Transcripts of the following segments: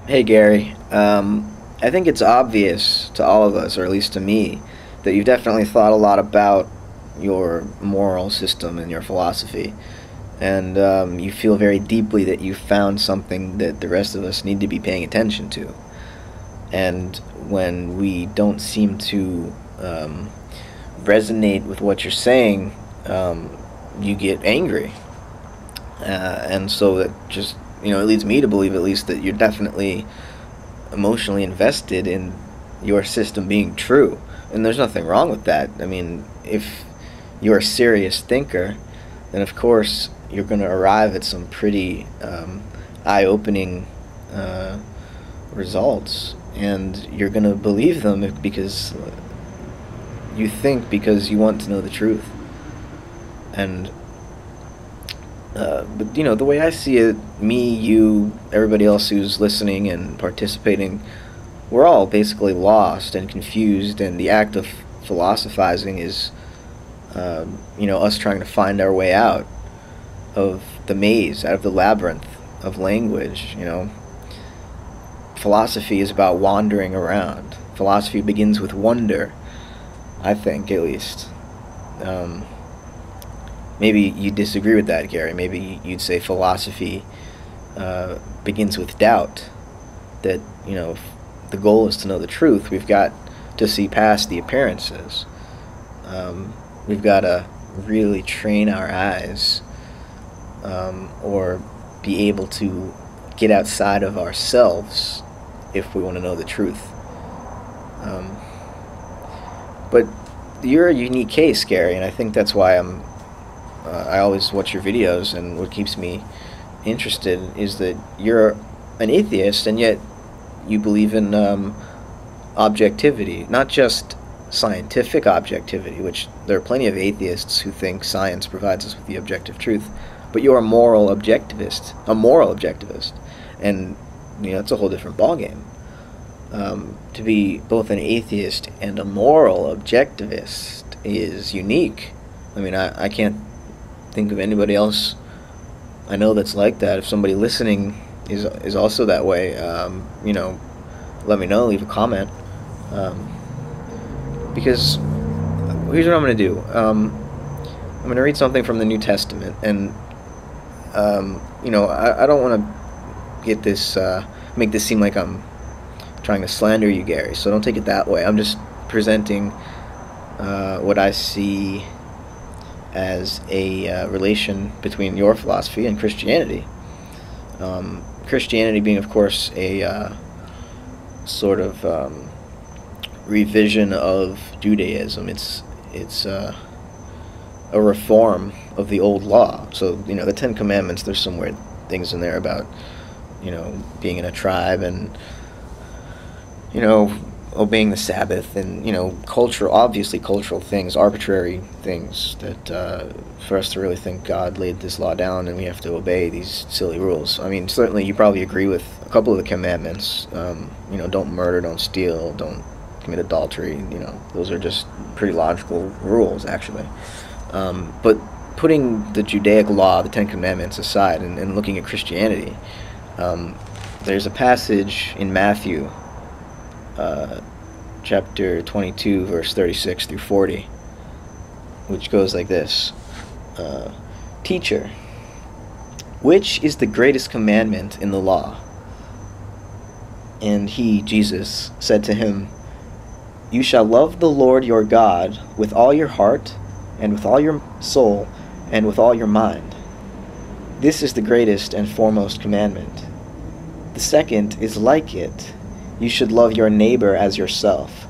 Hey Gary, I think it's obvious to all of us, or at least to me, that you've definitely thought a lot about your moral system and your philosophy, and you feel very deeply that you've found something that the rest of us need to be paying attention to. And when we don't seem to resonate with what you're saying, you get angry, and so that just it leads me to believe at least that you're definitely emotionally invested in your system being true. And there's nothing wrong with that. I mean, if you're a serious thinker, then of course you're going to arrive at some pretty eye-opening uh, results, and you're going to believe them because you think, because you want to know the truth. And but the way I see it, me, you, everybody else who's listening and participating, we're all basically lost and confused, and the act of philosophizing is, us trying to find our way out of the maze, out of the labyrinth of language. Philosophy is about wandering around. Philosophy begins with wonder, I think, at least. Um, Maybe you disagree with that, Gary. Maybe you'd say philosophy begins with doubt. That if the goal is to know the truth, we've got to see past the appearances. We've got to really train our eyes, or be able to get outside of ourselves if we want to know the truth. Um, but you're a unique case, Gary, and I think that's why I always watch your videos, and what keeps me interested is that you're an atheist, and yet you believe in objectivity, not just scientific objectivity, which there are plenty of atheists who think science provides us with the objective truth, but you're a moral objectivist, and it's a whole different ballgame. To be both an atheist and a moral objectivist is unique. I mean, I can't think of anybody else I know that's like that. If somebody listening is also that way, let me know. Leave a comment. Um, because here's what I'm going to do. I'm going to read something from the New Testament, and I don't want to get this make this seem like I'm trying to slander you, Gary. So don't take it that way. I'm just presenting what I see as a relation between your philosophy and Christianity. Christianity being, of course, a sort of revision of Judaism. It's a reform of the old law. So the Ten Commandments. There's some weird things in there about being in a tribe, and obeying the Sabbath, and obviously cultural things, arbitrary things that for us to really think God laid this law down and we have to obey these silly rules. I mean, certainly you probably agree with a couple of the commandments. Don't murder, don't steal, don't commit adultery. Those are just pretty logical rules, actually. But putting the Judaic law, the Ten Commandments aside, and looking at Christianity, there's a passage in Matthew, chapter 22, verse 36 through 40, which goes like this. Teacher, which is the greatest commandment in the law? And he, Jesus, said to him, You shall love the Lord your God with all your heart, and with all your soul, and with all your mind. This is the greatest and foremost commandment. The second is like it. You should love your neighbor as yourself.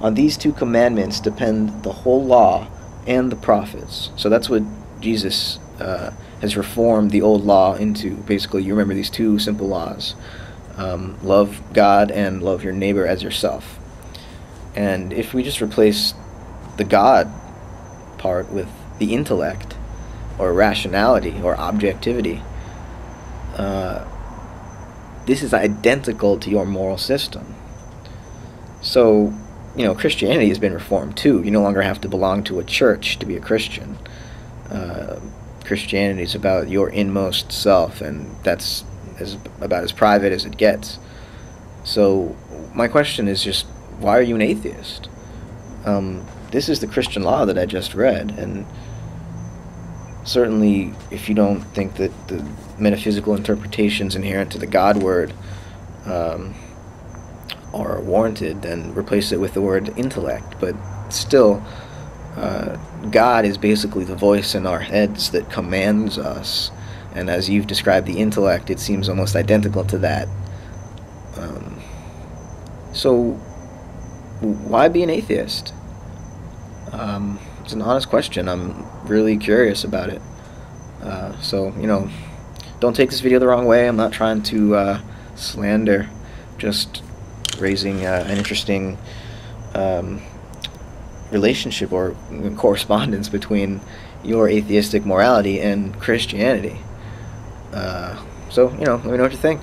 On these two commandments depend the whole law and the prophets. So that's what Jesus has reformed the old law into. Basically, you remember these two simple laws. Love God and love your neighbor as yourself. And if we just replace the God part with the intellect, or rationality, or objectivity, this is identical to your moral system. So, Christianity has been reformed too. You no longer have to belong to a church to be a Christian. Christianity is about your inmost self, and that's about as private as it gets. So my question is just, why are you an atheist? This is the Christian law that I just read, and certainly if you don't think that the metaphysical interpretations inherent to the God word um, are warranted, then replace it with the word intellect. But still, God is basically the voice in our heads that commands us. And as you've described the intellect, it seems almost identical to that. Um, so, why be an atheist? It's an honest question. I'm really curious about it. So, don't take this video the wrong way. I'm not trying to slander, just raising an interesting um, relationship or correspondence between your atheistic morality and Christianity. So, let me know what you think.